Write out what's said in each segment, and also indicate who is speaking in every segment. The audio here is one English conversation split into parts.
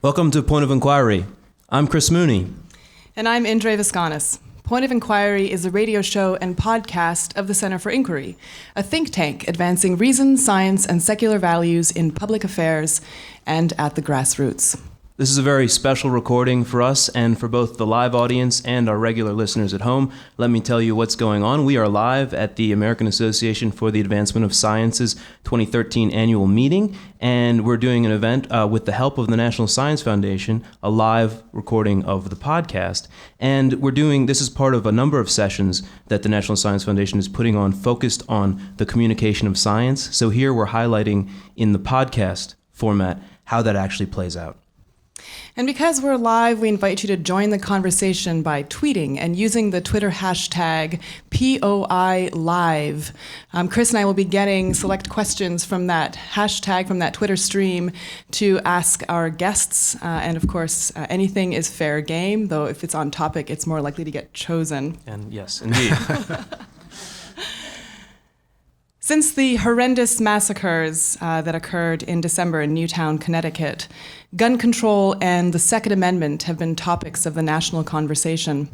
Speaker 1: Welcome to Point of Inquiry. I'm Chris Mooney.
Speaker 2: And I'm Indre Visconis. Point of Inquiry is a radio show and podcast of the Center for Inquiry, a think tank advancing reason, science, and secular values in public affairs and at the grassroots.
Speaker 1: This is a very special recording for us and for both the live audience and our regular listeners at home. Let me tell you what's going on. We are live at the American Association for the Advancement of Science's 2013 annual meeting, and we're doing an event with the help of the National Science Foundation, a live recording of the podcast. And this is part of a number of sessions that the National Science Foundation is putting on focused on the communication of science. So here we're highlighting in the podcast format how that actually plays out.
Speaker 2: And because we're live, we invite you to join the conversation by tweeting and using the Twitter hashtag POILive. Chris and I will be getting select questions from that hashtag, from that Twitter stream, to ask our guests. And of course, anything is fair game, though if it's on topic, it's more likely to get chosen.
Speaker 1: And yes, indeed.
Speaker 2: Since the horrendous massacres that occurred in December in Newtown, Connecticut, gun control and the Second Amendment have been topics of the national conversation.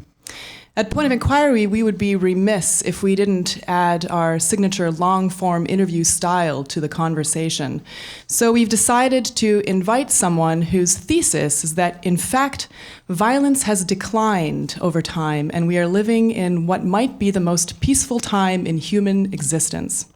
Speaker 2: At Point of Inquiry, we would be remiss if we didn't add our signature long-form interview style to the conversation. So we've decided to invite someone whose thesis is that, in fact, violence has declined over time, and we are living in what might be the most peaceful time in human existence.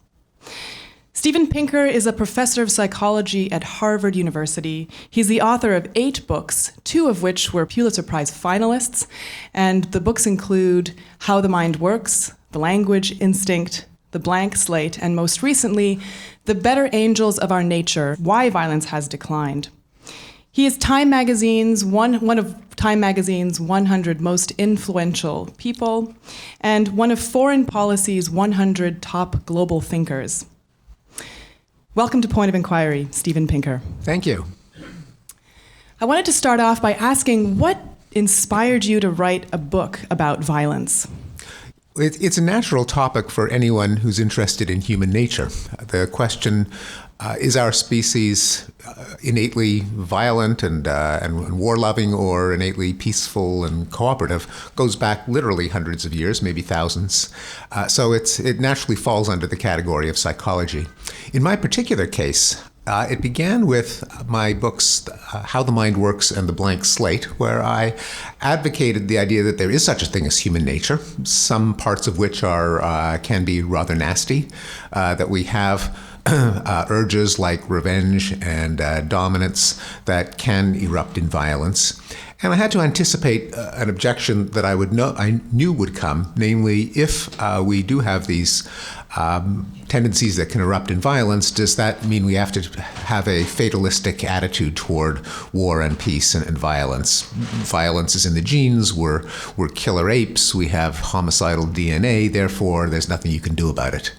Speaker 2: Steven Pinker is a professor of psychology at Harvard University. He's the author of 8 books, 2 of which were Pulitzer-prize finalists, and the books include How the Mind Works, The Language Instinct, The Blank Slate, and most recently, The Better Angels of Our Nature, Why Violence Has Declined. He is Time Magazine's one of Time Magazine's 100 most influential people, and one of Foreign Policy's 100 top global thinkers. Welcome to Point of Inquiry, Steven Pinker.
Speaker 3: Thank you.
Speaker 2: I wanted to start off by asking what inspired you to write a book about violence?
Speaker 3: It's a natural topic for anyone who's interested in human nature. The question, is our species innately violent and war-loving or innately peaceful and cooperative, goes back literally hundreds of years, maybe thousands. So it naturally falls under the category of psychology. In my particular case, it began with my books, How the Mind Works and The Blank Slate, where I advocated the idea that there is such a thing as human nature, some parts of which can be rather nasty, that we have urges like revenge and dominance that can erupt in violence. And I had to anticipate an objection that I knew would come, namely, if we do have these tendencies that can erupt in violence, does that mean we have to have a fatalistic attitude toward war and peace and violence? Violence is in the genes, we're killer apes, we have homicidal DNA, therefore there's nothing you can do about it.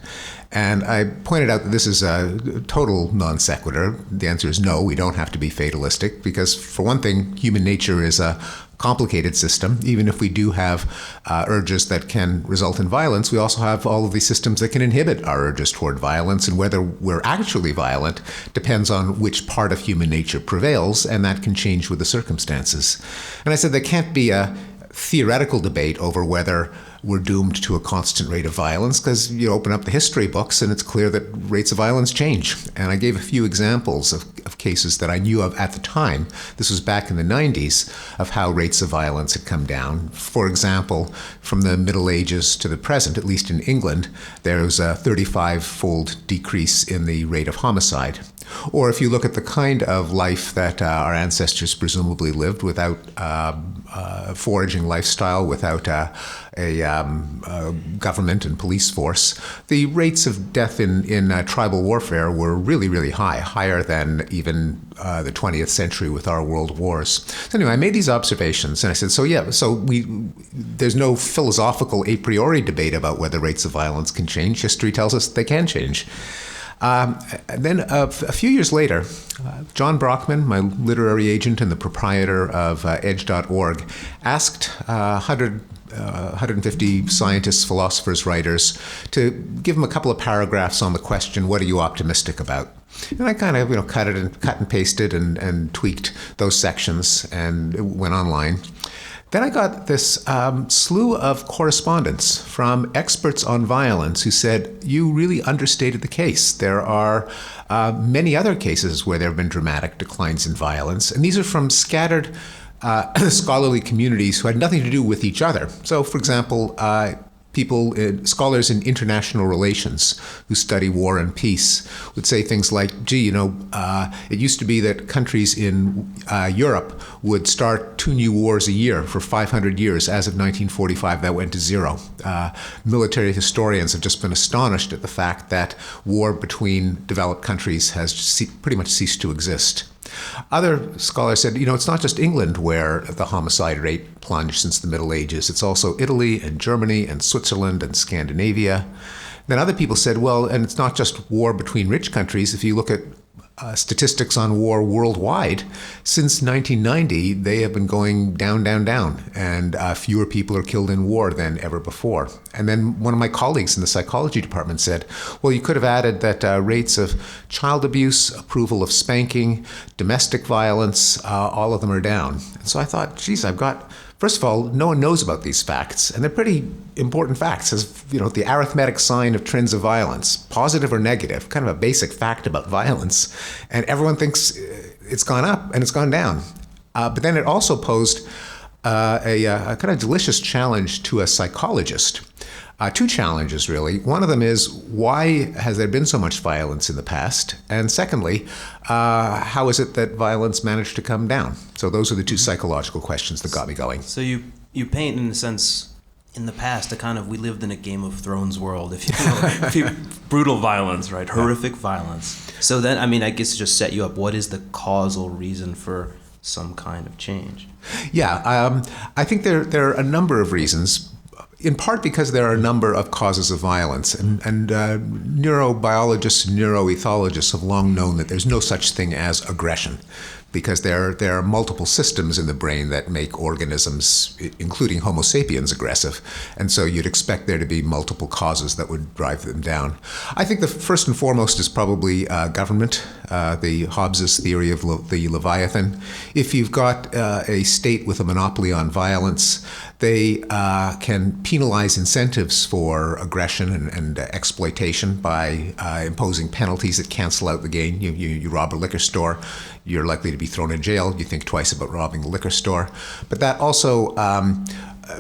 Speaker 3: And I pointed out that this is a total non sequitur. The answer is no, we don't have to be fatalistic, because for one thing, human nature is a complicated system. Even if we do have urges that can result in violence, we also have all of these systems that can inhibit our urges toward violence, and whether we're actually violent depends on which part of human nature prevails, and that can change with the circumstances. And I said there can't be a theoretical debate over whether we're doomed to a constant rate of violence, because you open up the history books and it's clear that rates of violence change. And I gave a few examples of cases that I knew of at the time. This was back in the 90s, of how rates of violence had come down. For example, from the Middle Ages to the present, at least in England, there was a 35-fold decrease in the rate of homicide. Or if you look at the kind of life that our ancestors presumably lived, without a foraging lifestyle, without a government and police force, the rates of death in tribal warfare were really, really high, higher than even the 20th century with our world wars. So anyway, I made these observations, and I said, there's no philosophical a priori debate about whether rates of violence can change. History tells us they can change. Then a few years later, John Brockman, my literary agent and the proprietor of Edge.org, asked 150 scientists, philosophers, writers to give him a couple of paragraphs on the question, what are you optimistic about? And I kind of cut and pasted and tweaked those sections, and it went online. Then I got this slew of correspondence from experts on violence who said, you really understated the case. There are many other cases where there have been dramatic declines in violence, and these are from scattered scholarly communities who had nothing to do with each other. So, for example, scholars in international relations who study war and peace would say things like, it used to be that countries in Europe would start 2 new wars a year for 500 years. As of 1945, that went to 0. Military historians have just been astonished at the fact that war between developed countries has pretty much ceased to exist. Other scholars said, it's not just England where the homicide rate plunged since the Middle Ages. It's also Italy and Germany and Switzerland and Scandinavia. Then other people said, well, and it's not just war between rich countries. If you look at statistics on war worldwide, since 1990, they have been going down, down, down, and fewer people are killed in war than ever before. And then one of my colleagues in the psychology department said, well, you could have added that rates of child abuse, approval of spanking, domestic violence, all of them are down. And so I thought, geez, first of all, no one knows about these facts, and they're pretty important facts. As the arithmetic sign of trends of violence, positive or negative, kind of a basic fact about violence, and everyone thinks it's gone up and it's gone down. But then it also posed a kind of delicious challenge to a psychologist. 2 challenges, really. One of them is, why has there been so much violence in the past? And secondly, how is it that violence managed to come down? So those are the 2 psychological questions that got me going.
Speaker 1: So you paint, in a sense, in the past, we lived in a Game of Thrones world, if you will. Brutal violence, right? Horrific violence. So then, I guess just set you up. What is the causal reason for some kind of change?
Speaker 3: Yeah, I think there are a number of reasons. In part because there are a number of causes of violence, and neurobiologists and neuroethologists have long known that there's no such thing as aggression, because there are multiple systems in the brain that make organisms, including Homo sapiens, aggressive. And so you'd expect there to be multiple causes that would drive them down. I think the first and foremost is probably government, the Hobbes's theory of the Leviathan. If you've got a state with a monopoly on violence, they can penalize incentives for aggression and exploitation by imposing penalties that cancel out the gain. You rob a liquor store, you're likely to be thrown in jail. You think twice about robbing the liquor store. But that also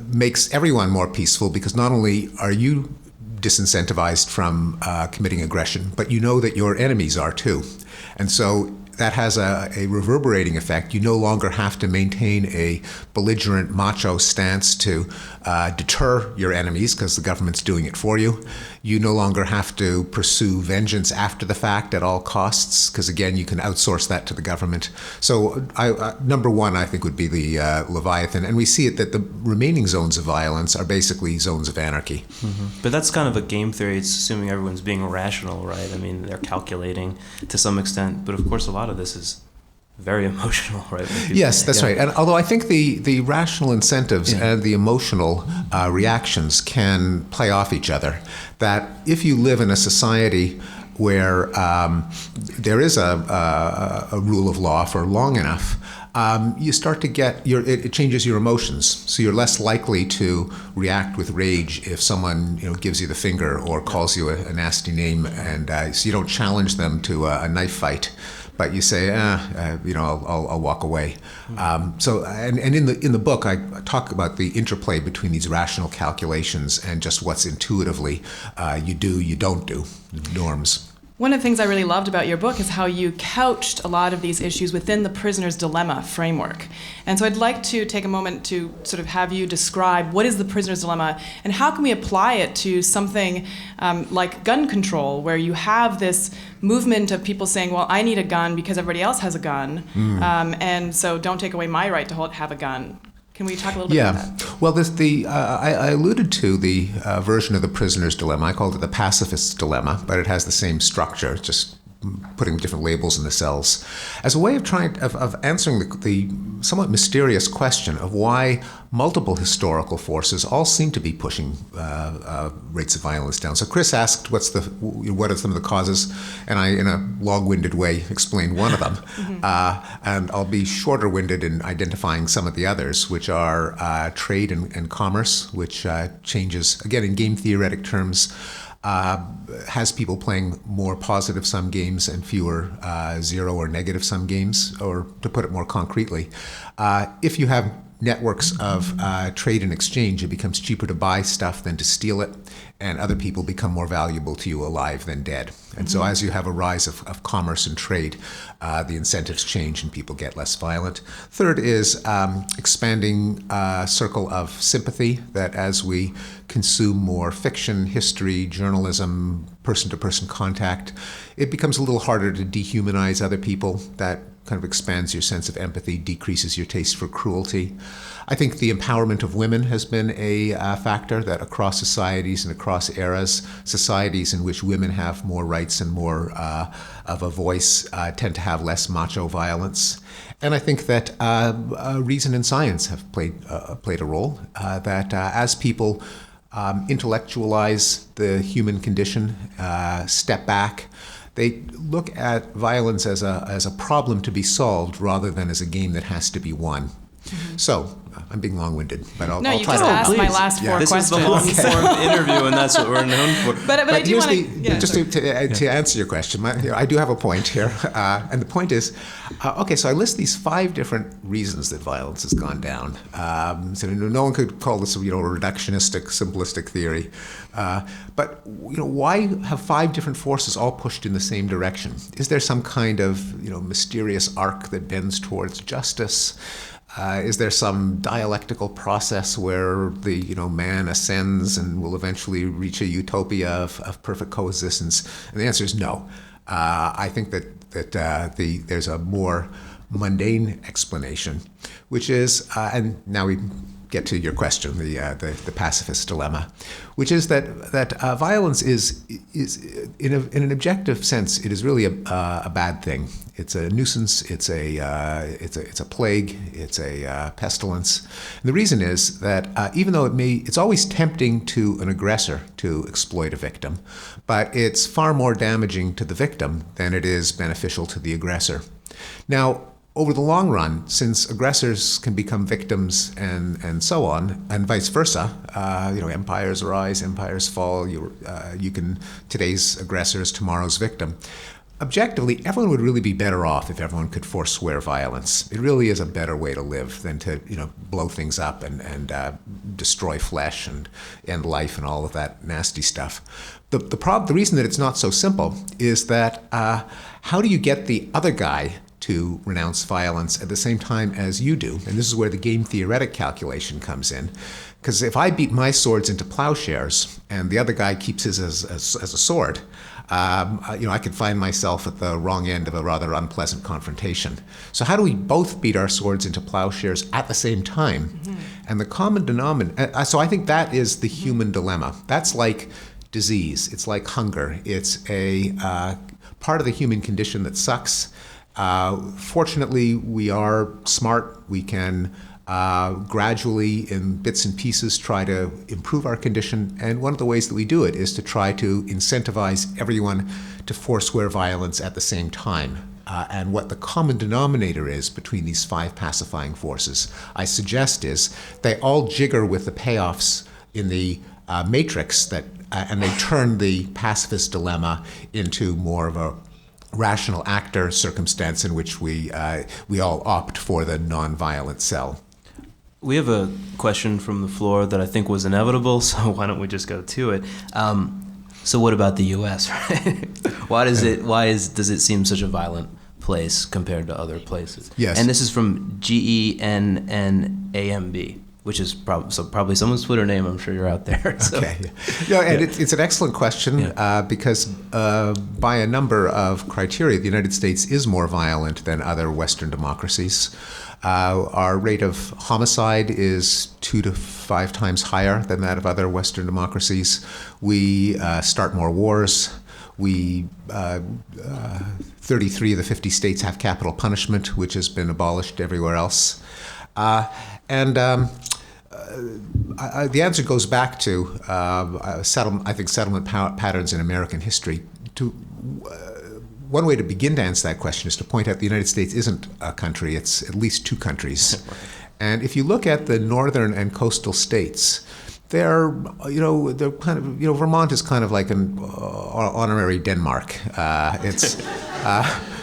Speaker 3: makes everyone more peaceful, because not only are you disincentivized from committing aggression, but you know that your enemies are too. And so that has a reverberating effect. You no longer have to maintain a belligerent macho stance to deter your enemies, because the government's doing it for you. You no longer have to pursue vengeance after the fact at all costs, because again, you can outsource that to the government. So number one, I think, would be the Leviathan. And we see it that the remaining zones of violence are basically zones of anarchy.
Speaker 1: Mm-hmm. But that's kind of a game theory. It's assuming everyone's being rational, right? They're calculating to some extent. But of course, a lot of this is very emotional, right?
Speaker 3: Yes, that's right. And although I think the rational incentives and the emotional reactions can play off each other, that if you live in a society where there is a rule of law for long enough, you start to get it changes your emotions. So you're less likely to react with rage if someone gives you the finger or calls you a nasty name, and so you don't challenge them to a knife fight, but you say, I'll walk away. So in the book, I talk about the interplay between these rational calculations and just what's intuitively you do, you don't do, norms.
Speaker 2: One of the things I really loved about your book is how you couched a lot of these issues within the prisoner's dilemma framework. And so I'd like to take a moment to sort of have you describe what is the prisoner's dilemma and how can we apply it to something like gun control, where you have this movement of people saying, well, I need a gun because everybody else has a gun, and so don't take away my right to have a gun. Can we talk a little bit about that?
Speaker 3: Well, I alluded to the version of the prisoner's dilemma. I called it the Pacifist Dilemma, but it has the same structure, just putting different labels in the cells, as a way of trying of answering the somewhat mysterious question of why multiple historical forces all seem to be pushing rates of violence down. So Chris asked, what are some of the causes? And I, in a long-winded way, explained one of them. And I'll be shorter-winded in identifying some of the others, which are trade and commerce, which changes, again, in game theoretic terms, has people playing more positive-sum games and fewer zero or negative-sum games, or to put it more concretely, if you have networks of trade and exchange, it becomes cheaper to buy stuff than to steal it, and other people become more valuable to you alive than dead. And so as you have a rise of commerce and trade, the incentives change and people get less violent. Third is expanding circle of sympathy, that as we consume more fiction, history, journalism, person-to-person contact, it becomes a little harder to dehumanize other people. That kind of expands your sense of empathy, decreases your taste for cruelty. I think the empowerment of women has been a factor, that across societies and across eras, societies in which women have more rights and more of a voice tend to have less macho violence. And I think that reason and science have played a role, that as people intellectualize the human condition, step back, they look at violence as a problem to be solved rather than as a game that has to be won. So, I'm being long-winded, but I'll
Speaker 2: no, you
Speaker 3: try
Speaker 2: just
Speaker 3: to...
Speaker 2: asked my last four
Speaker 1: this
Speaker 2: questions.
Speaker 1: This is the long-form interview, and that's what we're known for.
Speaker 2: But I do want
Speaker 3: to answer your question, I do have a point here, and the point is, okay, so I list these 5 different reasons that violence has gone down. So no one could call this, a reductionistic, simplistic theory, but why have 5 different forces all pushed in the same direction? Is there some kind of mysterious arc that bends towards justice? Is there some dialectical process where the man ascends and will eventually reach a utopia of perfect coexistence? And the answer is no. I think that there's a more mundane explanation, which is, and now we get to your question, the Pacifist Dilemma, which is that violence is in an objective sense, it is really a bad thing. It's a nuisance. It's a plague. It's a pestilence. And the reason is that even though it's always tempting to an aggressor to exploit a victim, but it's far more damaging to the victim than it is beneficial to the aggressor. Now, over the long run, since aggressors can become victims and so on, and vice versa, empires rise, empires fall. Today's aggressor is tomorrow's victim. Objectively, everyone would really be better off if everyone could forswear violence. It really is a better way to live than to blow things up and destroy flesh and end life and all of that nasty stuff. The reason that it's not so simple is that how do you get the other guy to renounce violence at the same time as you do? And this is where the game theoretic calculation comes in. Because if I beat my swords into plowshares and the other guy keeps his as a sword, I could find myself at the wrong end of a rather unpleasant confrontation. So how do we both beat our swords into plowshares at the same time? Mm-hmm. And the common denominator, so I think that is the human dilemma. That's like disease. It's like hunger. It's a part of the human condition that sucks. Fortunately, we are smart. We can gradually, in bits and pieces, try to improve our condition. And one of the ways that we do it is to try to incentivize everyone to forswear violence at the same time. And what the common denominator is between these 5 pacifying forces, I suggest, is they all jigger with the payoffs in the matrix and they turn the pacifist dilemma into more of a rational actor circumstance in which we all opt for the nonviolent cell.
Speaker 1: We have a question from the floor that I think was inevitable, so why don't we just go to it? So what about the U.S., right? Why does it seem such a violent place compared to other places?
Speaker 3: Yes.
Speaker 1: And this is from GENNAMB, which is probably someone's Twitter name. I'm sure you're out there. So.
Speaker 3: Okay. And it's an excellent question because by a number of criteria, the United States is more violent than other Western democracies. Our rate of homicide is 2 to 5 times higher than that of other Western democracies. We start more wars. 33 of the 50 states have capital punishment, which has been abolished everywhere else. the answer goes back to settlement patterns in American history. One way to begin to answer that question is to point out the United States isn't a country; it's at least two countries. And if you look at the northern and coastal states, they're kind of, Vermont is kind of like an honorary Denmark.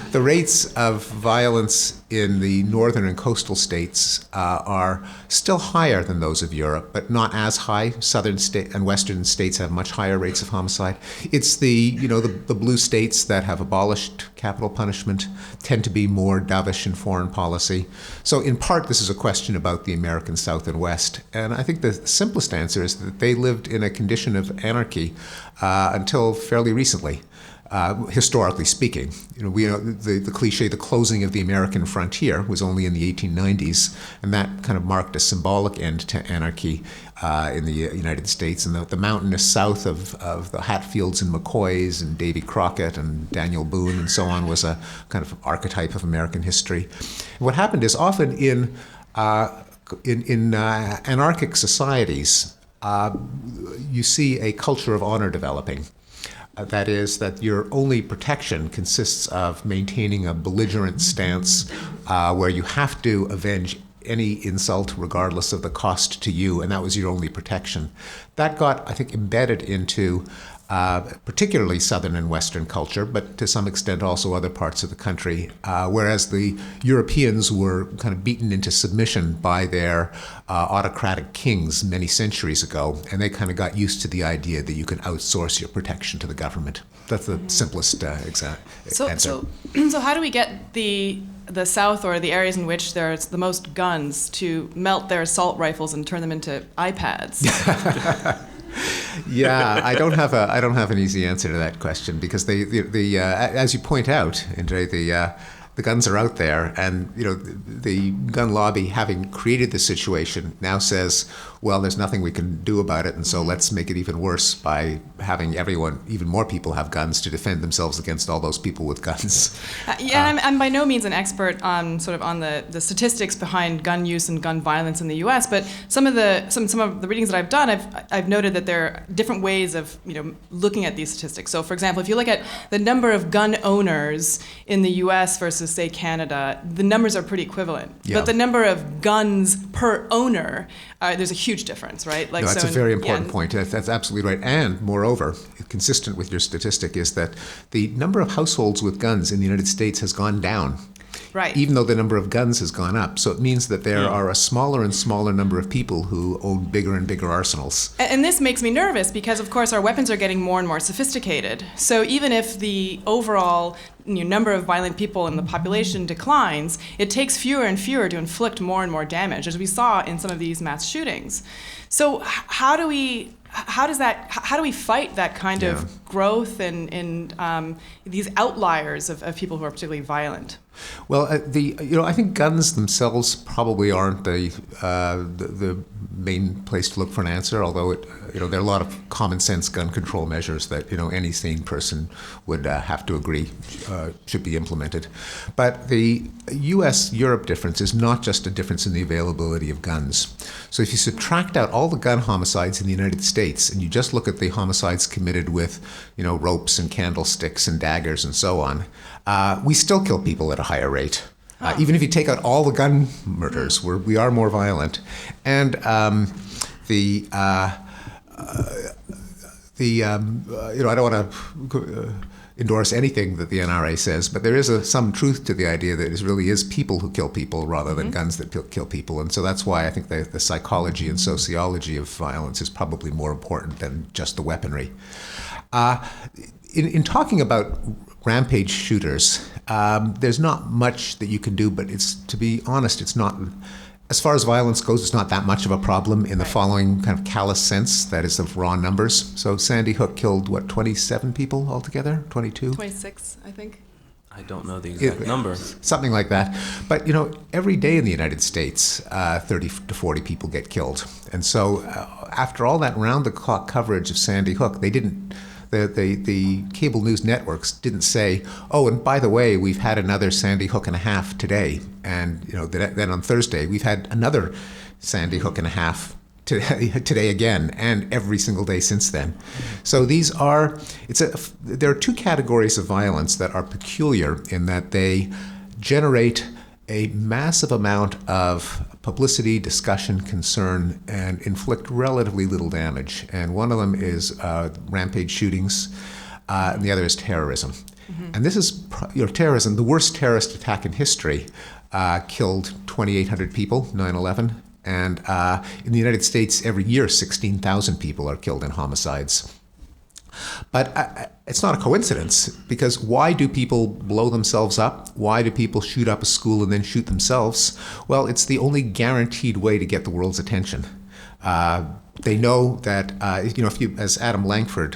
Speaker 3: The rates of violence in the northern and coastal states are still higher than those of Europe, but not as high. Southern and western states have much higher rates of homicide. It's the blue states that have abolished capital punishment tend to be more dovish in foreign policy. So in part, this is a question about the American South and West. And I think the simplest answer is that they lived in a condition of anarchy until fairly recently. Historically speaking, the cliche, the closing of the American frontier was only in the 1890s, and that kind of marked a symbolic end to anarchy in the United States. And the mountainous south of the Hatfields and McCoys and Davy Crockett and Daniel Boone and so on was a kind of archetype of American history. And what happened is often in anarchic societies, you see a culture of honor developing. That is, that your only protection consists of maintaining a belligerent stance where you have to avenge any insult regardless of the cost to you, and that was your only protection. That got, I think, embedded into particularly southern and western culture, but to some extent also other parts of the country, whereas the Europeans were kind of beaten into submission by their autocratic kings many centuries ago, and they kind of got used to the idea that you can outsource your protection to the government. That's the simplest answer.
Speaker 2: So how do we get the South, or the areas in which there's the most guns, to melt their assault rifles and turn them into iPads?
Speaker 3: Yeah, I don't have an easy answer to that question, because as you point out, Andre, the guns are out there, and the gun lobby, having created the situation, now says, well, there's nothing we can do about it, and so let's make it even worse by having even more people have guns to defend themselves against all those people with guns.
Speaker 2: I'm by no means an expert on the statistics behind gun use and gun violence in the U.S., but some of the readings that I've done, I've noted that there are different ways of looking at these statistics. So, for example, if you look at the number of gun owners in the U.S. versus, say, Canada, the numbers are pretty equivalent. Yeah. But the number of guns per owner, there's a huge difference, right?
Speaker 3: No, that's a very important point. That's absolutely right. And moreover, consistent with your statistic is that the number of households with guns in the United States has gone down.
Speaker 2: Right.
Speaker 3: Even though the number of guns has gone up. So it means that there are a smaller and smaller number of people who own bigger and bigger arsenals.
Speaker 2: And this makes me nervous because, of course, our weapons are getting more and more sophisticated. So even if the overall number of violent people in the population declines, it takes fewer and fewer to inflict more and more damage, as we saw in some of these mass shootings. So how do we fight that kind of growth and these outliers of people who are particularly violent?
Speaker 3: Well, I think guns themselves probably aren't the main place to look for an answer. Although there are a lot of common sense gun control measures that any sane person would have to agree should be implemented. But the U.S.-Europe difference is not just a difference in the availability of guns. So if you subtract out all the gun homicides in the United States and you just look at the homicides committed with ropes and candlesticks and daggers and so on, we still kill people at a higher rate. Even if you take out all the gun murders, we are more violent. And I don't want to endorse anything that the NRA says, but there is some truth to the idea that it really is people who kill people rather than guns that kill people. And so that's why I think the psychology and sociology of violence is probably more important than just the weaponry. In talking about rampage shooters, there's not much that you can do, but to be honest, it's not, as far as violence goes, it's not that much of a problem in the following kind of callous sense, that is of raw numbers. So Sandy Hook killed, 27 people altogether? 22?
Speaker 2: 26, I think.
Speaker 1: I don't know the exact number.
Speaker 3: Something like that. But, every day in the United States, 30 to 40 people get killed. And so after all that round-the-clock coverage of Sandy Hook, they didn't... The cable news networks didn't say, oh, and by the way, we've had another Sandy Hook and a half today. And then on Thursday, we've had another Sandy Hook and a half today again, and every single day since then. So there are two categories of violence that are peculiar in that they generate a massive amount of publicity, discussion, concern, and inflict relatively little damage. And one of them is rampage shootings, and the other is terrorism. And this is terrorism. The worst terrorist attack in history killed 2,800 people, 9/11. And in the United States, every year, 16,000 people are killed in homicides. But it's not a coincidence, because why do people blow themselves up? Why do people shoot up a school and then shoot themselves? Well, it's the only guaranteed way to get the world's attention. They know that, if you, as Adam Langford,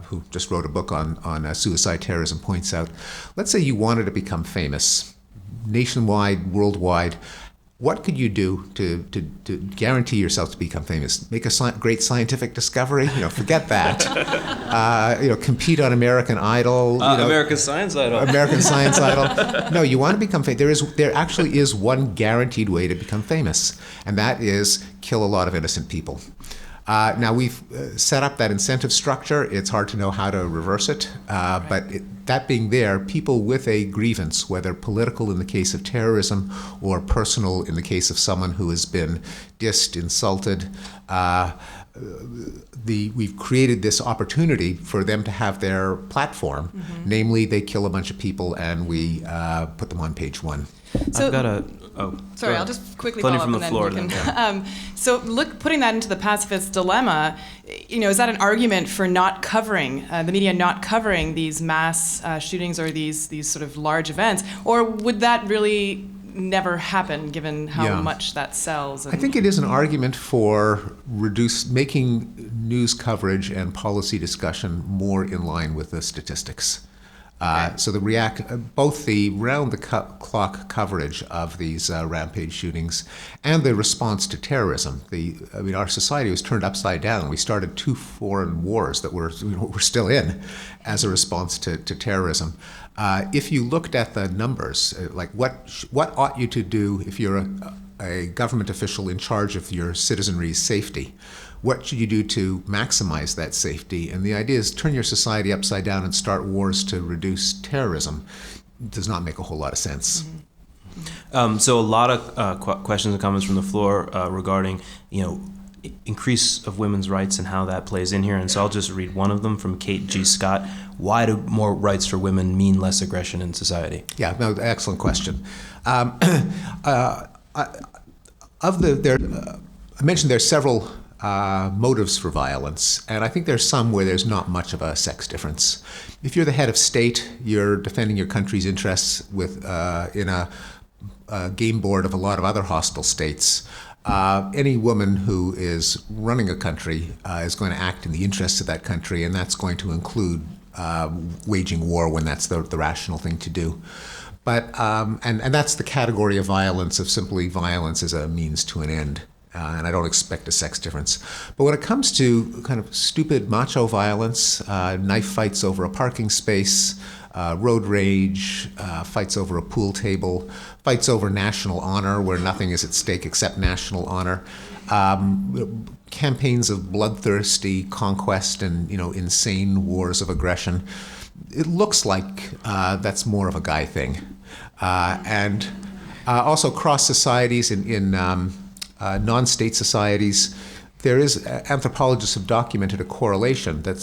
Speaker 3: who just wrote a book on suicide terrorism, points out, let's say you wanted to become famous, nationwide, worldwide. What could you do to guarantee yourself to become famous? Make a great scientific discovery? Forget that. Compete on American Idol.
Speaker 1: American Science Idol.
Speaker 3: American Science Idol. No, you want to become famous. There actually is one guaranteed way to become famous, and that is kill a lot of innocent people. Now, we've set up that incentive structure. It's hard to know how to reverse it. But that being there, people with a grievance, whether political in the case of terrorism or personal in the case of someone who has been dissed, insulted, we've created this opportunity for them to have their platform. Namely, they kill a bunch of people and we put them on page one.
Speaker 2: So,
Speaker 1: I've got
Speaker 2: sorry, I'll just quickly
Speaker 1: Plenty
Speaker 2: follow up
Speaker 1: from the floor, then.
Speaker 2: So putting that into the Pacifist Dilemma, is that an argument for not covering, the media not covering these mass shootings or these sort of large events? Or would that really never happen, given how much that sells?
Speaker 3: I think it is an argument for making news coverage and policy discussion more in line with the statistics. So both the round-the-clock coverage of these rampage shootings and the response to terrorism. Our society was turned upside down. We started 2 foreign wars that we're still in as a response to terrorism. If you looked at the numbers, like what ought you to do if you're a government official in charge of your citizenry's safety? What should you do to maximize that safety? And the idea is turn your society upside down and start wars to reduce terrorism. It does not make a whole lot of sense.
Speaker 1: So a lot of questions and comments from the floor regarding, increase of women's rights and how that plays in here. And so I'll just read one of them from Kate G. Scott. Why do more rights for women mean less aggression in society?
Speaker 3: Yeah, no, excellent question. I mentioned there are several motives for violence, and I think there's some where there's not much of a sex difference. If you're the head of state, you're defending your country's interests in a game board of a lot of other hostile states. Any woman who is running a country is going to act in the interests of that country, and that's going to include waging war when that's the rational thing to do. But and that's the category of violence, of simply violence as a means to an end. And I don't expect a sex difference. But when it comes to kind of stupid macho violence, knife fights over a parking space, road rage, fights over a pool table, fights over national honor where nothing is at stake except national honor, campaigns of bloodthirsty conquest and insane wars of aggression, it looks like that's more of a guy thing. And also cross societies in non-state societies, there is anthropologists have documented a correlation that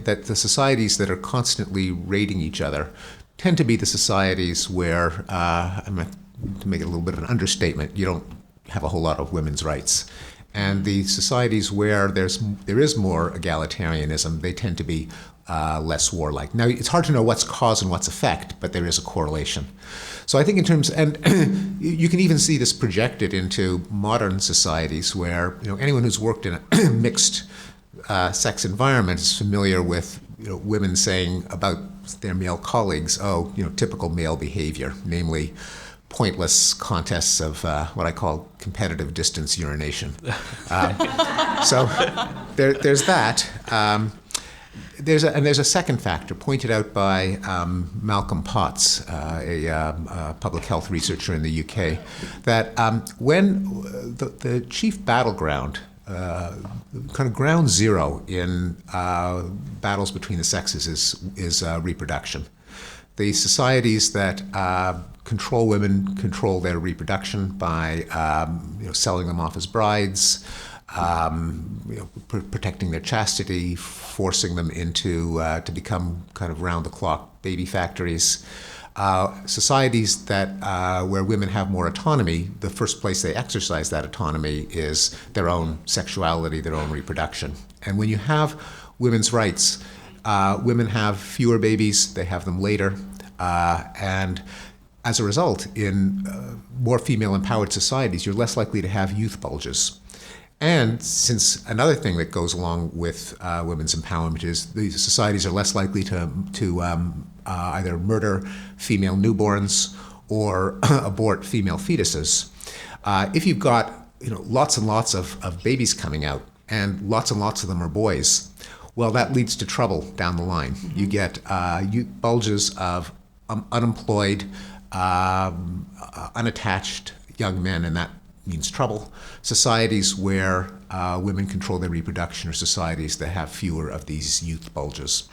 Speaker 3: that the societies that are constantly raiding each other tend to be the societies where, to make it a little bit of an understatement, you don't have a whole lot of women's rights. And the societies where there is more egalitarianism, they tend to be less warlike. Now, it's hard to know what's cause and what's effect, but there is a correlation. So I think in terms, and you can even see this projected into modern societies where anyone who's worked in a mixed sex environment is familiar with women saying about their male colleagues, typical male behavior, namely pointless contests of what I call competitive distance urination. So there's that. There's a second factor pointed out by Malcolm Potts, a public health researcher in the UK, that when the chief battleground kind of ground zero in battles between the sexes is reproduction. The societies that control women control their reproduction by selling them off as brides, protecting their chastity, forcing them into to become kind of round-the-clock baby factories. Societies that where women have more autonomy, the first place they exercise that autonomy is their own sexuality, their own reproduction. And when you have women's rights, women have fewer babies, they have them later, and as a result, in more female-empowered societies, you're less likely to have youth bulges. And since another thing that goes along with women's empowerment is these societies are less likely to either murder female newborns or abort female fetuses. If you've got lots and lots of babies coming out and lots of them are boys, well, that leads to trouble down the line. Mm-hmm. You get youth bulges of unemployed, unattached young men, and that means trouble. Societies where women control their reproduction are societies that have fewer of these youth bulges.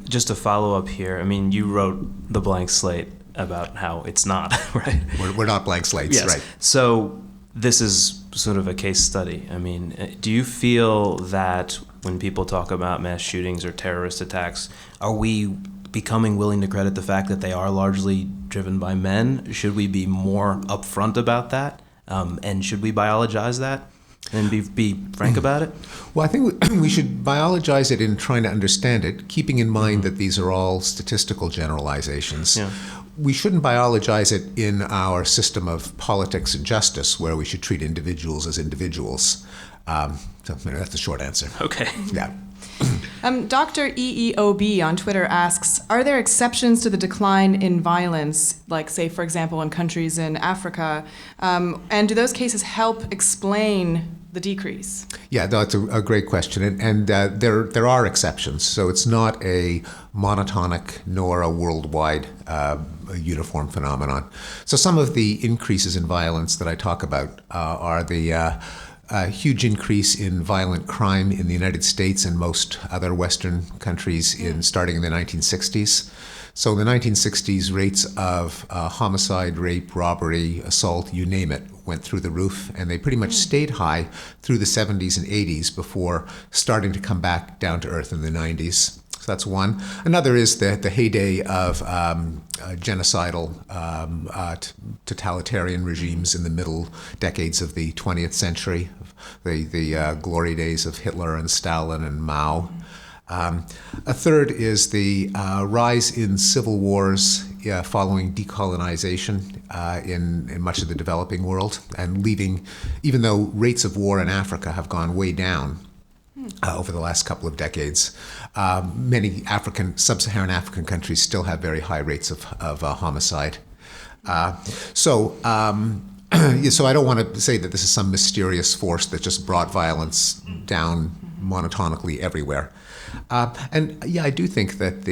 Speaker 1: Just to follow up here, I mean, you wrote The Blank Slate about how it's not, right?
Speaker 3: We're not blank slates,
Speaker 1: yes.
Speaker 3: Right.
Speaker 1: So this is sort of a case study. I mean, do you feel that when people talk about mass shootings or terrorist attacks, are we becoming willing to credit the fact that they are largely driven by men? Should we be more upfront about that? And should we biologize that and be frank about it?
Speaker 3: Well, I think we should biologize it in trying to understand it, keeping in mind that these are all statistical generalizations. Yeah. We shouldn't biologize it in our system of politics and justice, where we should treat individuals as individuals. So that's the short answer.
Speaker 1: Okay.
Speaker 3: Yeah.
Speaker 2: Dr. EEOB on Twitter asks, are there exceptions to the decline in violence, like, say, for example, in countries in Africa? And do those cases help explain the decrease? Yeah,
Speaker 3: that's a great question. And there are exceptions. So it's not a monotonic nor a worldwide uniform phenomenon. So some of the increases in violence that I talk about are the huge increase in violent crime in the United States and most other Western countries starting in the 1960s. So in the 1960s, rates of homicide, rape, robbery, assault, you name it, went through the roof, and they pretty much stayed high through the 70s and 80s before starting to come back down to earth in the 90s. So that's one. Another is the heyday of genocidal totalitarian regimes in the middle decades of the 20th century, the glory days of Hitler and Stalin and Mao. A third is the rise in civil wars following decolonization in much of the developing world, and leaving, even though rates of war in Africa have gone way down over the last couple of decades, many sub-Saharan African countries still have very high rates of homicide. So I don't want to say that this is some mysterious force that just brought violence down monotonically everywhere. And I do think that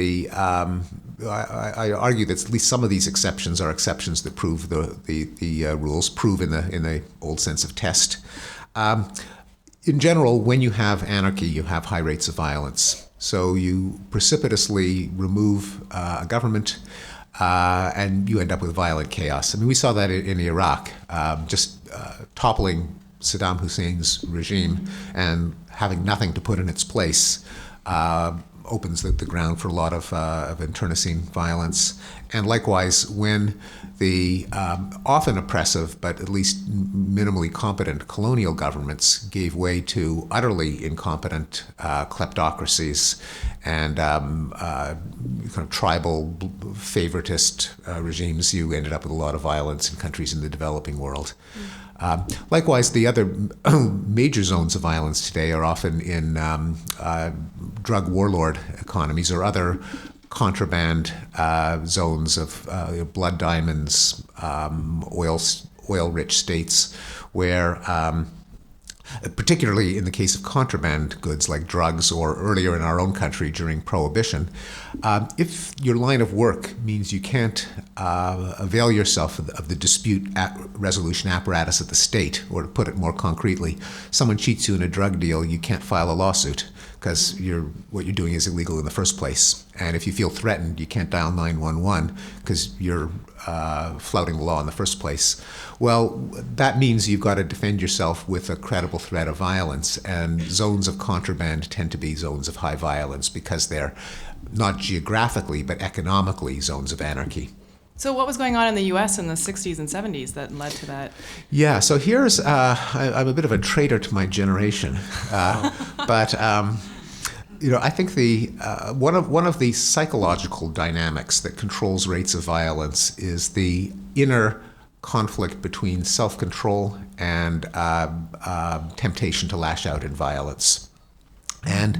Speaker 3: I argue that at least some of these exceptions are exceptions that prove the rules, prove in the old sense of test. In general, when you have anarchy, you have high rates of violence. So you precipitously remove a government, and you end up with violent chaos. I mean, we saw that in Iraq, toppling Saddam Hussein's regime and having nothing to put in its place opens the ground for a lot of internecine violence. And likewise, when the often oppressive but at least minimally competent colonial governments gave way to utterly incompetent kleptocracies and kind of tribal favoritist regimes, you ended up with a lot of violence in countries in the developing world. Likewise, the other major zones of violence today are often in drug warlord economies or other contraband zones of blood diamonds, oil-rich states, where particularly in the case of contraband goods like drugs, or earlier in our own country during Prohibition. If your line of work means you can't avail yourself of the dispute resolution apparatus of the state, or to put it more concretely, someone cheats you in a drug deal, you can't file a lawsuit because what you're doing is illegal in the first place. And if you feel threatened, you can't dial 911 because you're flouting the law in the first place. Well, that means you've got to defend yourself with a credible threat of violence, and zones of contraband tend to be zones of high violence because they're not geographically but economically zones of anarchy.
Speaker 2: So what was going on in the U.S. in the 60s and 70s that led to that?
Speaker 3: Yeah, so here's, I'm a bit of a traitor to my generation, but I think one of the psychological dynamics that controls rates of violence is the inner conflict between self-control and temptation to lash out in violence. And,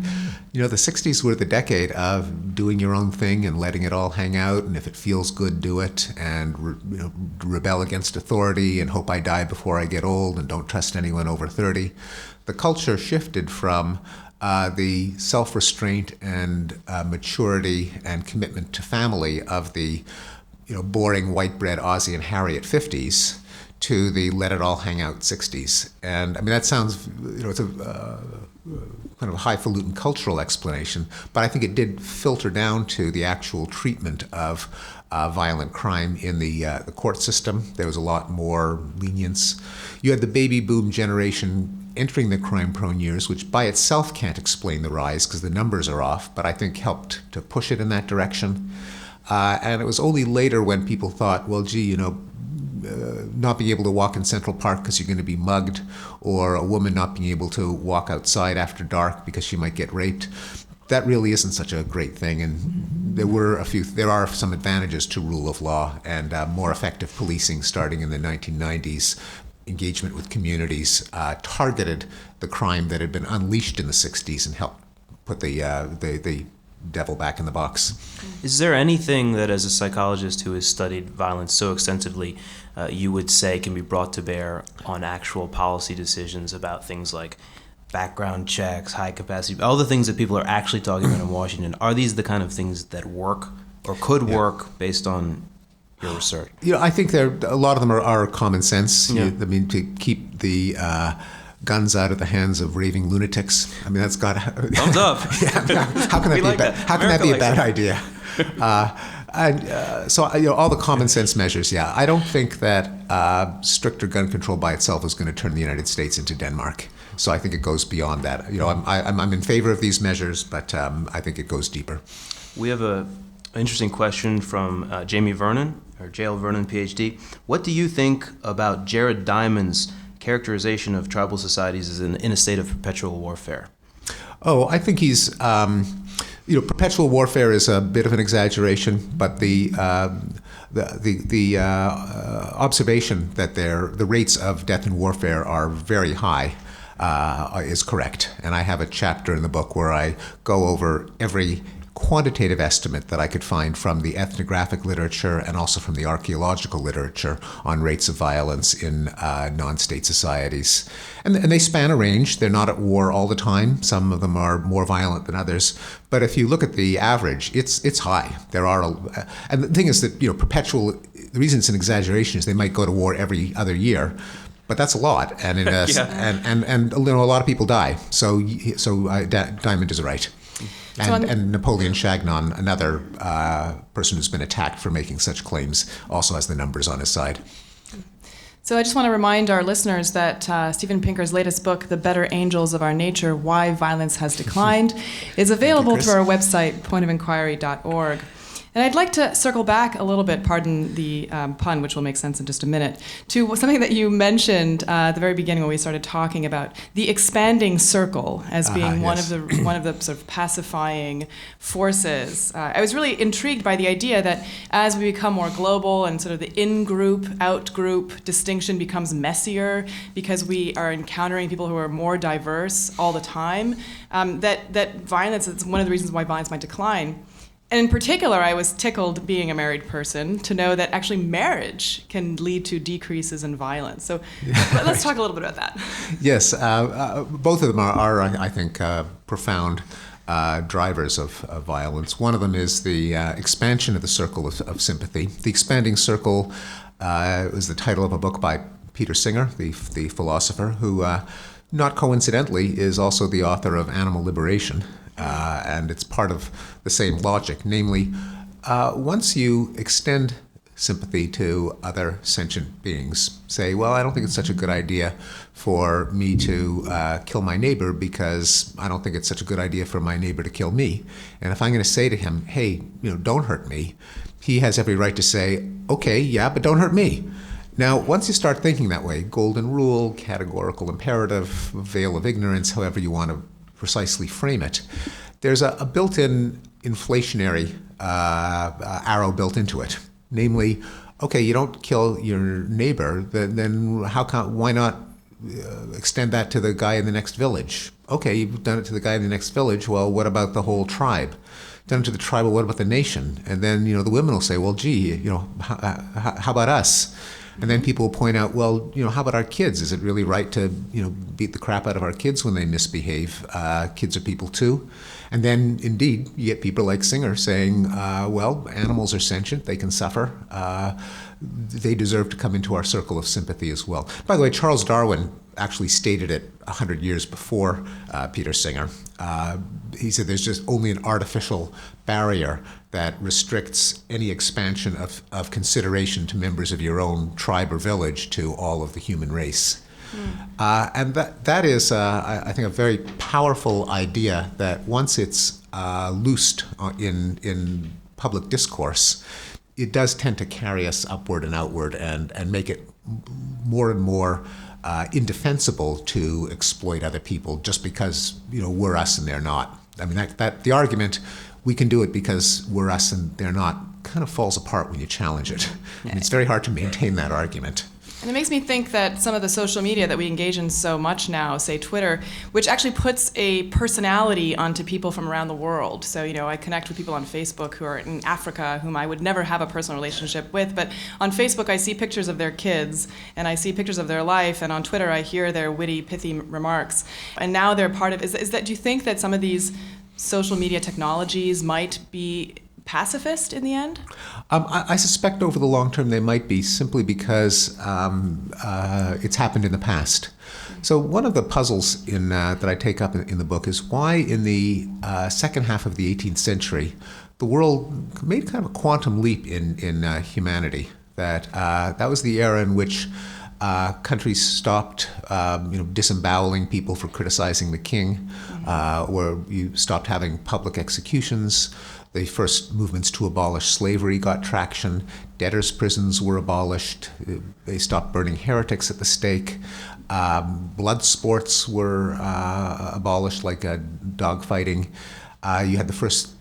Speaker 3: the 60s were the decade of doing your own thing and letting it all hang out, and if it feels good, do it, and rebel against authority and hope I die before I get old and don't trust anyone over 30. The culture shifted from the self-restraint and maturity and commitment to family of the boring white-bread Ozzie and Harriet 50s to the let it all hang out 60s. And I mean, that sounds, it's a kind of a highfalutin cultural explanation, but I think it did filter down to the actual treatment of violent crime in the court system. There was a lot more lenience. You had the baby boom generation entering the crime-prone years, which by itself can't explain the rise because the numbers are off, but I think helped to push it in that direction. And it was only later when people thought, well, gee, not being able to walk in Central Park because you're going to be mugged, or a woman not being able to walk outside after dark because she might get raped, that really isn't such a great thing. And there are some advantages to rule of law and more effective policing starting in the 1990s. Engagement with communities targeted the crime that had been unleashed in the 60s and helped put the devil back in the box.
Speaker 1: Is there anything that, as a psychologist who has studied violence so extensively, you would say can be brought to bear on actual policy decisions about things like background checks, high capacity, all the things that people are actually talking about in Washington? Are these the kind of things that work or could work based on your research?
Speaker 3: I think a lot of them are common sense.
Speaker 1: Yeah.
Speaker 3: To keep the guns out of the hands of raving lunatics. I mean, that's got
Speaker 1: thumbs up.
Speaker 3: Yeah, how can that be a bad idea? So all the common sense measures. Yeah, I don't think that stricter gun control by itself is going to turn the United States into Denmark. So I think it goes beyond that. I'm in favor of these measures, but I think it goes deeper.
Speaker 1: We have an interesting question from Jamie Vernon, or Jail Vernon, PhD. What do you think about Jared Diamond's characterization of tribal societies as in a state of perpetual warfare?
Speaker 3: Oh, I think he's, perpetual warfare is a bit of an exaggeration, but the observation that the rates of death in warfare are very high is correct. And I have a chapter in the book where I go over every quantitative estimate that I could find from the ethnographic literature and also from the archaeological literature on rates of violence in non-state societies. And they span a range. They're not at war all the time. Some of them are more violent than others. But if you look at the average, it's high. And the thing is that, the reason it's an exaggeration is they might go to war every other year. But that's a lot, and and a lot of people die. So Diamond is right. And Napoleon Chagnon, another person who's been attacked for making such claims, also has the numbers on his side.
Speaker 2: So I just want to remind our listeners that Steven Pinker's latest book, The Better Angels of Our Nature, Why Violence Has Declined, is available through our website, pointofenquiry.org. And I'd like to circle back a little bit, pardon the pun, which will make sense in just a minute, to something that you mentioned at the very beginning when we started talking about the expanding circle as being one of the sort of pacifying forces. I was really intrigued by the idea that as we become more global and sort of the in-group, out-group distinction becomes messier because we are encountering people who are more diverse all the time, that violence is one of the reasons why violence might decline. And in particular, I was tickled, being a married person, to know that actually marriage can lead to decreases in violence. So let's talk a little bit about that.
Speaker 3: Yes, both of them are I think, profound drivers of violence. One of them is the expansion of the circle of sympathy. The Expanding Circle was the title of a book by Peter Singer, the philosopher, who, not coincidentally, is also the author of Animal Liberation. And it's part of the same logic, namely, once you extend sympathy to other sentient beings, say, well, I don't think it's such a good idea for me to kill my neighbor because I don't think it's such a good idea for my neighbor to kill me. And if I'm going to say to him, hey, don't hurt me, he has every right to say, okay, yeah, but don't hurt me. Now, once you start thinking that way, golden rule, categorical imperative, veil of ignorance, however you want to precisely frame it, there's a built-in inflationary arrow built into it. Namely, okay, you don't kill your neighbor, then why not extend that to the guy in the next village? Okay, you've done it to the guy in the next village, well, what about the whole tribe? Done it to the tribe, well, what about the nation? And then, the women will say, well, gee, how about us? And then people will point out, well, how about our kids? Is it really right to, beat the crap out of our kids when they misbehave? Kids are people too. And then, indeed, you get people like Singer saying, well, animals are sentient, they can suffer. They deserve to come into our circle of sympathy as well. By the way, Charles Darwin actually stated it 100 years before Peter Singer. He said there's just only an artificial barrier that restricts any expansion of consideration to members of your own tribe or village to all of the human race. And that is, I think, a very powerful idea that once it's loosed in public discourse, it does tend to carry us upward and outward and make it more and more indefensible to exploit other people just because we're us and they're not. I mean, that the argument, we can do it because we're us and they're not, kind of falls apart when you challenge it. And it's very hard to maintain that argument.
Speaker 2: And it makes me think that some of the social media that we engage in so much now, say Twitter, which actually puts a personality onto people from around the world. So, I connect with people on Facebook who are in Africa, whom I would never have a personal relationship with. But on Facebook, I see pictures of their kids, and I see pictures of their life. And on Twitter, I hear their witty, pithy remarks. And now they're part of, is that, do you think that some of these social media technologies might be pacifist in the end?
Speaker 3: I suspect over the long term they might be, simply because it's happened in the past. So one of the puzzles that I take up in the book is why in the second half of the 18th century the world made kind of a quantum leap in humanity. That was the era in which countries stopped disemboweling people for criticizing the king, where you stopped having public executions. The first movements to abolish slavery got traction. Debtors' prisons were abolished. They stopped burning heretics at the stake. Blood sports were abolished, like dogfighting. You had the first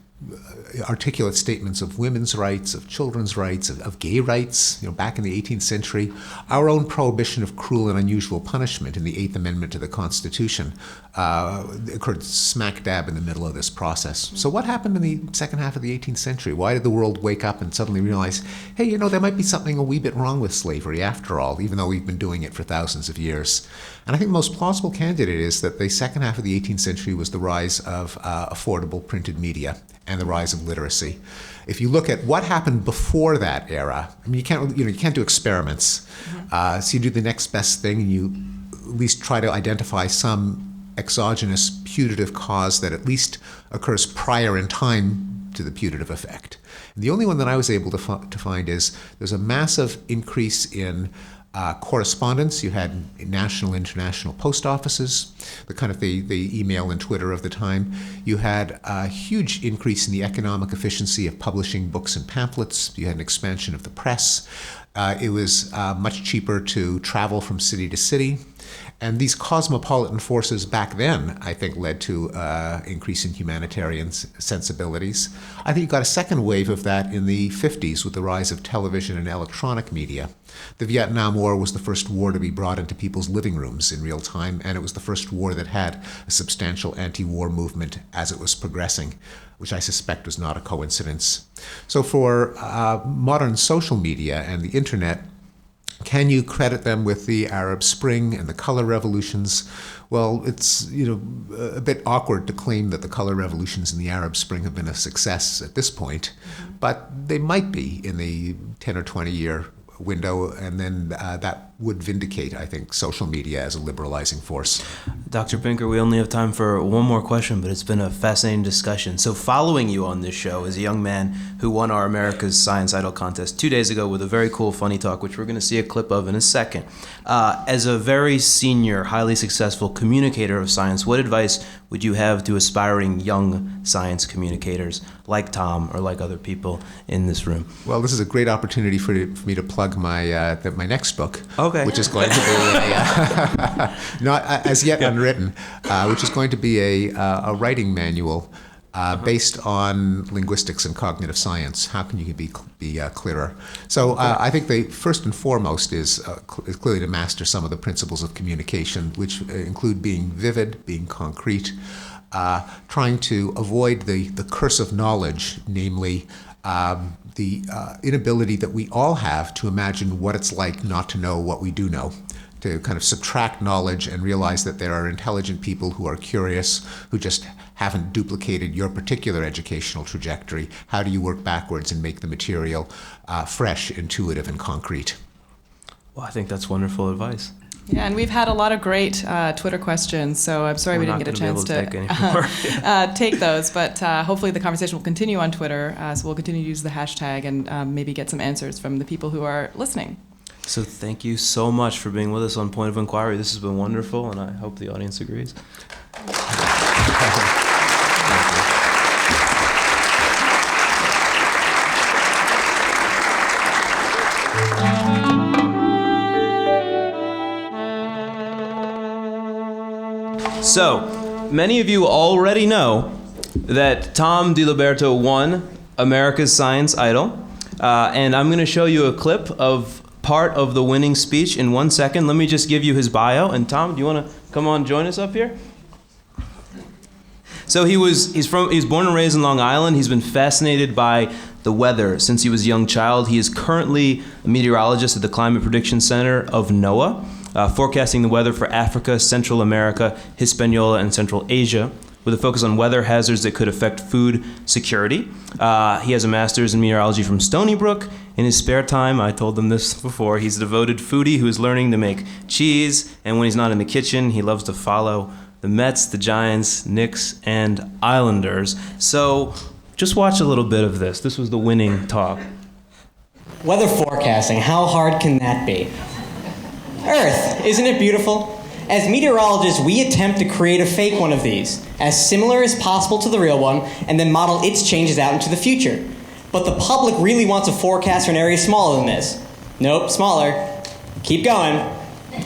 Speaker 3: articulate statements of women's rights, of children's rights, of gay rights, back in the 18th century. Our own prohibition of cruel and unusual punishment in the Eighth Amendment to the Constitution occurred smack dab in the middle of this process. So what happened in the second half of the 18th century? Why did the world wake up and suddenly realize, hey, there might be something a wee bit wrong with slavery after all, even though we've been doing it for thousands of years? And I think the most plausible candidate is that the second half of the 18th century was the rise of affordable printed media and the rise of literacy. If you look at what happened before that era, I mean, you can't do experiments. So you do the next best thing, and you at least try to identify some exogenous putative cause that at least occurs prior in time to the putative effect. And the only one that I was able to find is there's a massive increase in correspondence. You had national, international post offices, the kind of the email and Twitter of the time. You had a huge increase in the economic efficiency of publishing books and pamphlets. You had an expansion of the press. It was much cheaper to travel from city to city. And these cosmopolitan forces back then, I think, led to increase in humanitarian sensibilities. I think you got a second wave of that in the 50s with the rise of television and electronic media. The Vietnam War was the first war to be brought into people's living rooms in real time, and it was the first war that had a substantial anti-war movement as it was progressing, which I suspect was not a coincidence. So for modern social media and the internet, can you credit them with the Arab Spring and the color revolutions? Well, it's a bit awkward to claim that the color revolutions in the Arab Spring have been a success at this point, but they might be in the 10 or 20 year window, and then that would vindicate, I think, social media as a liberalizing force.
Speaker 1: Dr. Pinker, we only have time for one more question, but it's been a fascinating discussion. So following you on this show is a young man who won our America's Science Idol contest 2 days ago with a very cool funny talk, which we're going to see a clip of in a second. As a very senior, highly successful communicator of science, what advice would you have to aspiring young science communicators like Tom or like other people in this room?
Speaker 3: Well, this is a great opportunity for me to plug my next book.
Speaker 1: Okay.
Speaker 3: Which is going to be not as yet unwritten, which is going to be a writing manual based on linguistics and cognitive science. How can you be clearer? So I think the first and foremost is clearly to master some of the principles of communication, which include being vivid, being concrete, trying to avoid the curse of knowledge, namely the inability that we all have to imagine what it's like not to know what we do know, to kind of subtract knowledge and realize that there are intelligent people who are curious, who just haven't duplicated your particular educational trajectory. How do you work backwards and make the material fresh, intuitive, and concrete?
Speaker 1: Well, I think that's wonderful advice.
Speaker 2: Yeah, and we've had a lot of great Twitter questions, so I'm sorry we didn't get a chance to take those, but hopefully the conversation will continue on Twitter, so we'll continue to use the hashtag and maybe get some answers from the people who are listening.
Speaker 1: So thank you so much for being with us on Point of Inquiry. This has been wonderful, and I hope the audience agrees. So, many of you already know that Tom Diliberto won America's Science Idol, and I'm going to show you a clip of part of the winning speech in 1 second. Let me just give you his bio, and Tom, do you want to come on join us up here? So he's born and raised in Long Island. He's been fascinated by the weather since he was a young child. He is currently a meteorologist at the Climate Prediction Center of NOAA, forecasting the weather for Africa, Central America, Hispaniola, and Central Asia, with a focus on weather hazards that could affect food security. He has a master's in meteorology from Stony Brook. In his spare time, I told them this before, he's a devoted foodie who is learning to make cheese, and when he's not in the kitchen, he loves to follow the Mets, the Giants, Knicks, and Islanders. So just watch a little bit of this. This was the winning talk.
Speaker 4: Weather forecasting, how hard can that be? Earth, isn't it beautiful? As meteorologists, we attempt to create a fake one of these, as similar as possible to the real one, and then model its changes out into the future. But the public really wants a forecast for an area smaller than this. Nope, smaller. Keep going.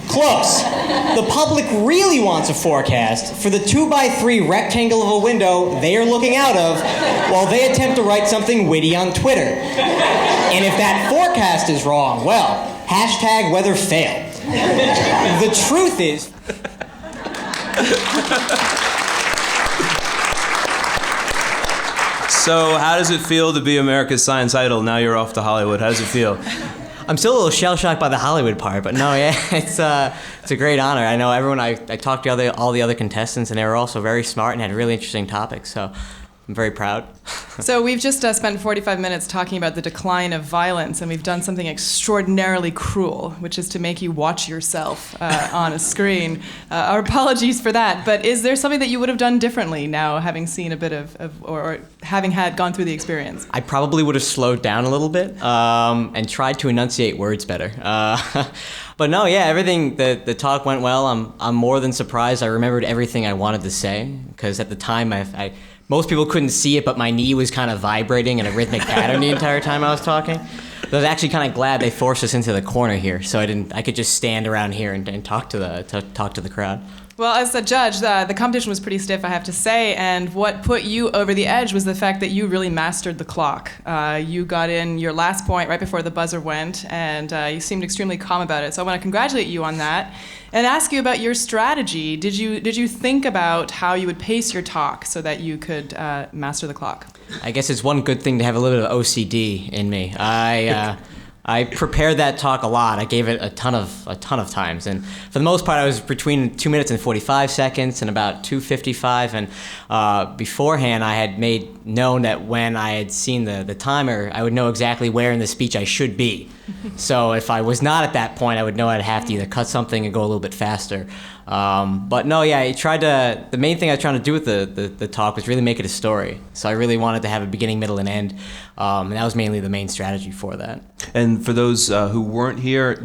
Speaker 4: Close. The public really wants a forecast for the 2x3 rectangle of a window they are looking out of while they attempt to write something witty on Twitter. And if that forecast is wrong, well, hashtag weather fail. The truth is...
Speaker 1: So how does it feel to be America's Science Idol? Now you're off to Hollywood. How does it feel?
Speaker 4: I'm still a little shell-shocked by the Hollywood part, but no, yeah, it's a great honor. I know everyone, I talked to all the other contestants, and they were also very smart and had really interesting topics, so I'm very proud.
Speaker 2: So we've just spent 45 minutes talking about the decline of violence, and we've done something extraordinarily cruel, which is to make you watch yourself on a screen. Our apologies for that, but is there something that you would have done differently now, having seen a bit or having gone through the experience?
Speaker 4: I probably would have slowed down a little bit and tried to enunciate words better. But no, yeah, everything, the talk went well. I'm more than surprised. I remembered everything I wanted to say, because at the time most people couldn't see it, but my knee was kind of vibrating in a rhythmic pattern the entire time I was talking. I was actually kind of glad they forced us into the corner here, so I could just stand around here and talk to the crowd.
Speaker 2: Well, as a judge, the competition was pretty stiff, I have to say, and what put you over the edge was the fact that you really mastered the clock. You got in your last point right before the buzzer went, and you seemed extremely calm about it. So I want to congratulate you on that and ask you about your strategy. Did you think about how you would pace your talk so that you could master the clock? I
Speaker 4: guess it's one good thing to have a little bit of OCD in me. I prepared that talk a lot. I gave it a ton of times, and for the most part, I was between 2 minutes and 45 seconds and about 2:55. And beforehand, I had made known that when I had seen the timer, I would know exactly where in the speech I should be. So if I was not at that point, I would know I'd have to either cut something and go a little bit faster. But no, yeah, the main thing I was trying to do with the talk was really make it a story. So I really wanted to have a beginning, middle, and end. And that was mainly the main strategy for that.
Speaker 1: And for those who weren't here,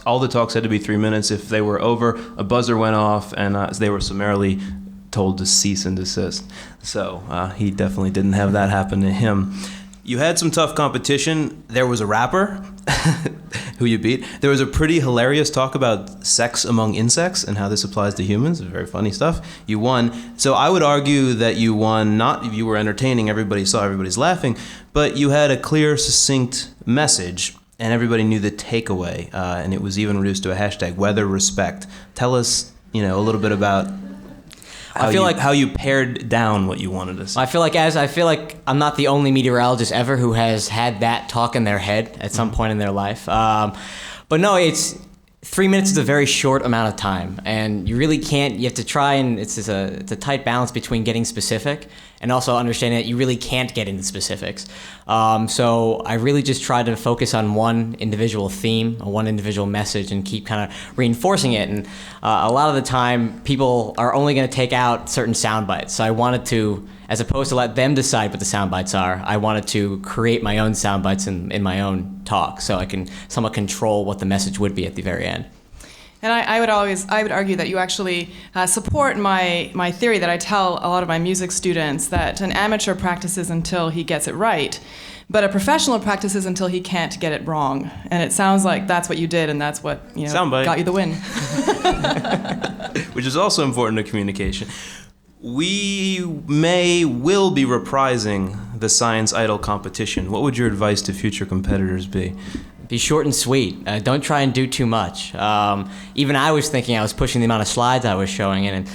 Speaker 1: all the talks had to be 3 minutes. If they were over, a buzzer went off, and they were summarily told to cease and desist. So he definitely didn't have that happen to him. You had some tough competition. There was a rapper who you beat. There was a pretty hilarious talk about sex among insects and how this applies to humans. Very funny stuff. You won. So I would argue that you won, not you were entertaining, everybody saw, everybody's laughing, but you had a clear, succinct message, and everybody knew the takeaway, and it was even reduced to a hashtag, weather respect. Tell us, a little bit about how you pared down what you wanted to say.
Speaker 4: I feel like I'm not the only meteorologist ever who has had that talk in their head at some point in their life. But no, 3 minutes is a very short amount of time, and you really can't. You have to try, and it's a tight balance between getting specific and also understanding that you really can't get into specifics. So I really just try to focus on one individual theme, one individual message, and keep kind of reinforcing it. And a lot of the time, people are only going to take out certain sound bites. So I wanted to, as opposed to let them decide what the sound bites are, I wanted to create my own sound bites in my own talk, so I can somewhat control what the message would be at the very end.
Speaker 2: And I would argue that you actually support my theory that I tell a lot of my music students, that an amateur practices until he gets it right, but a professional practices until he can't get it wrong. And it sounds like that's what you did, and that's what got you the win.
Speaker 1: Which is also important to communication. We will be reprising the Science Idol competition. What would your advice to future competitors be?
Speaker 4: Be short and sweet. Don't try and do too much. Even I was thinking I was pushing the amount of slides I was showing, and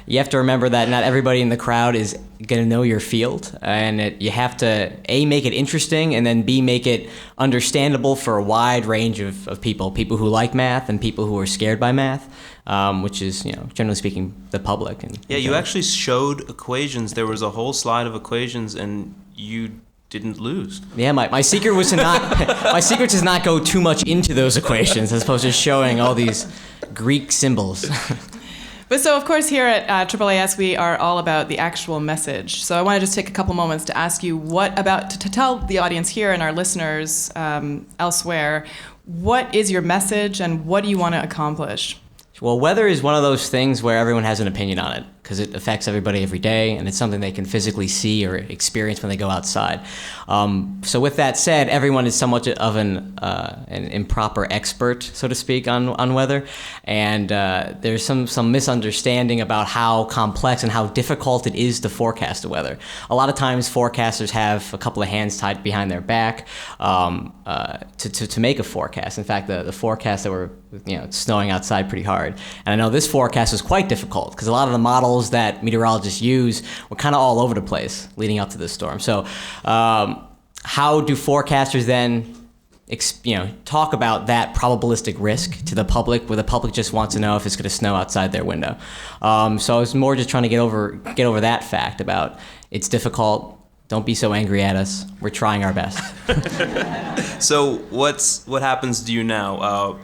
Speaker 4: you have to remember that not everybody in the crowd is going to know your field, and you have to A, make it interesting, and then B, make it understandable for a wide range of people who like math and people who are scared by math, which is, generally speaking, the public. And
Speaker 1: you actually showed equations. There was a whole slide of equations, and you didn't lose.
Speaker 4: Yeah, my secret was to not go too much into those equations as opposed to showing all these Greek symbols.
Speaker 2: But so, of course, here at AAAS, we are all about the actual message. So I want to just take a couple moments to ask you to tell the audience here and our listeners elsewhere, what is your message and what do you want to accomplish?
Speaker 4: Well, weather is one of those things where everyone has an opinion on it because it affects everybody every day, and it's something they can physically see or experience when they go outside. So with that said, everyone is somewhat of an improper expert, so to speak, on weather, and there's some misunderstanding about how complex and how difficult it is to forecast the weather. A lot of times forecasters have a couple of hands tied behind their back to make a forecast. In fact, the forecast that it's snowing outside pretty hard. And I know this forecast was quite difficult because a lot of the models that meteorologists use were kind of all over the place leading up to this storm. So how do forecasters then talk about that probabilistic risk to the public, where the public just wants to know if it's going to snow outside their window? So I was more just trying to get over that fact about it's difficult. Don't be so angry at us. We're trying our best.
Speaker 1: So what happens to you now?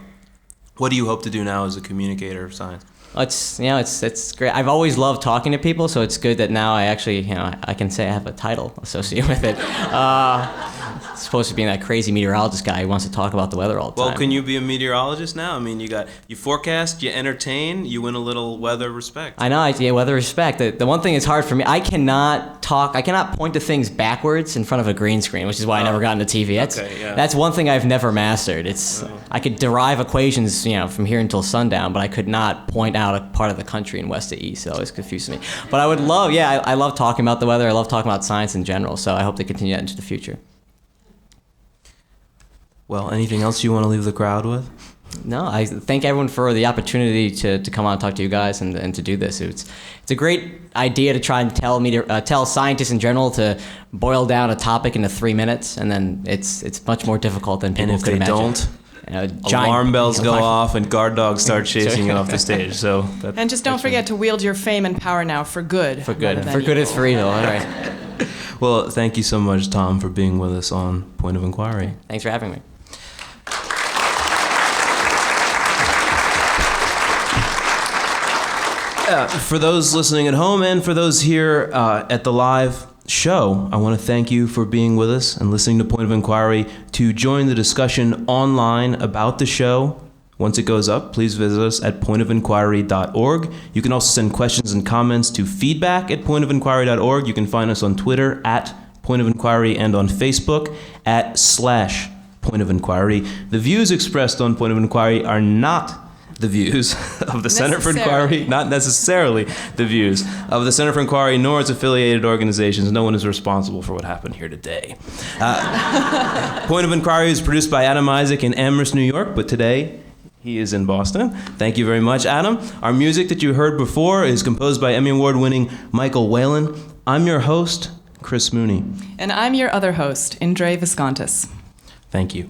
Speaker 1: What do you hope to do now as a communicator of science?
Speaker 4: It's great. I've always loved talking to people, so it's good that now I actually, I can say I have a title associated with it. It's supposed to be that crazy meteorologist guy who wants to talk about the weather all the time.
Speaker 1: Well, can you be a meteorologist now? I mean, you forecast, you entertain, you win a little weather respect.
Speaker 4: I know, weather respect. The one thing that's hard for me, I cannot point to things backwards in front of a green screen, which is why I never got into TV. That's one thing I've never mastered. I could derive equations, from here until sundown, but I could not point out a part of the country in west to east. It always confused me. But I would love, I love talking about the weather. I love talking about science in general, so I hope to continue that into the future.
Speaker 1: Well, anything else you want to leave the crowd with?
Speaker 4: No, I thank everyone for the opportunity to come on and talk to you guys and to do this. It's a great idea to try and tell scientists in general to boil down a topic into 3 minutes, and then it's much more difficult than people could imagine.
Speaker 1: And if they don't, alarm bells go off and guard dogs start chasing you off the stage. So
Speaker 2: and just don't forget to wield your fame and power now for good.
Speaker 4: For good is for evil. All right.
Speaker 1: Well, thank you so much, Tom, for being with us on Point of Inquiry.
Speaker 4: Thanks for having me.
Speaker 1: For those listening at home and for those here at the live show, I want to thank you for being with us and listening to Point of Inquiry. To join the discussion online about the show, once it goes up, please visit us at pointofinquiry.org. You can also send questions and comments to feedback@pointofinquiry.org. You can find us on Twitter @pointofinquiry and on Facebook @/Point of Inquiry. The views expressed on Point of Inquiry are not the views of the Center for Inquiry, not necessarily the views of the Center for Inquiry, nor its affiliated organizations. No one is responsible for what happened here today. Point of Inquiry is produced by Adam Isaac in Amherst, New York, but today he is in Boston. Thank you very much, Adam. Our music that you heard before is composed by Emmy Award-winning Michael Whalen. I'm your host, Chris Mooney.
Speaker 2: And I'm your other host, Indre Viscontis.
Speaker 1: Thank you.